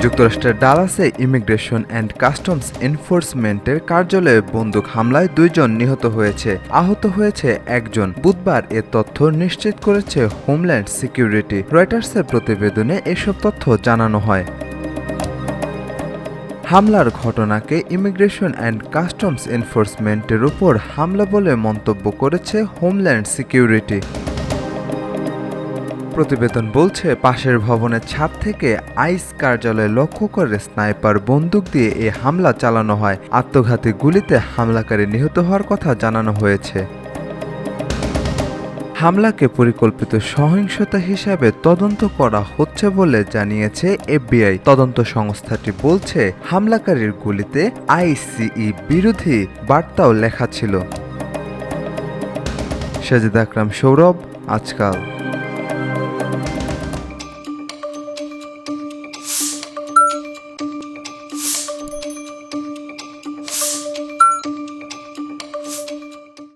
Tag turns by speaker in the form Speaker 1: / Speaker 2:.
Speaker 1: যুক্তরাষ্ট্রের ডালাসে immigration and customs এনফোর্সমেন্টের কার্যালয়ে বন্দুক হামলায় 2 জন নিহত হয়েছে, আহত হয়েছে একজন। বুধবার এ তথ্য নিশ্চিত করেছে হোমল্যান্ড সিকিউরিটি। রয়টার্সের প্রতিবেদনে এসব তথ্য জানানো হয়। হামলার ঘটনাকে ইমিগ্রেশন অ্যান্ড কাস্টমস এনফোর্সমেন্টের উপর হামলা বলে মন্তব্য করেছে হোমল্যান্ড সিকিউরিটি। প্রতিবেদন বলছে, পাশের ভবনের ছাদ থেকে আইস কার্যালয়ে লক্ষ্য করে স্নাইপার বন্দুক দিয়ে এ হামলা চালানো হয়। আত্মঘাতী গুলিতে হামলাকারী নিহত হওয়ার কথা জানানো হয়েছে। হামলাকে পরিকল্পিত সহিংসতা হিসাবে তদন্ত করা হচ্ছে বলে জানিয়েছে এফবিআই। তদন্ত সংস্থাটি বলছে, হামলাকারীর গুলিতে আইসিই বিরোধী বার্তাও লেখা ছিল। সাজিদ আকরাম, সৌরভ, আজকাল।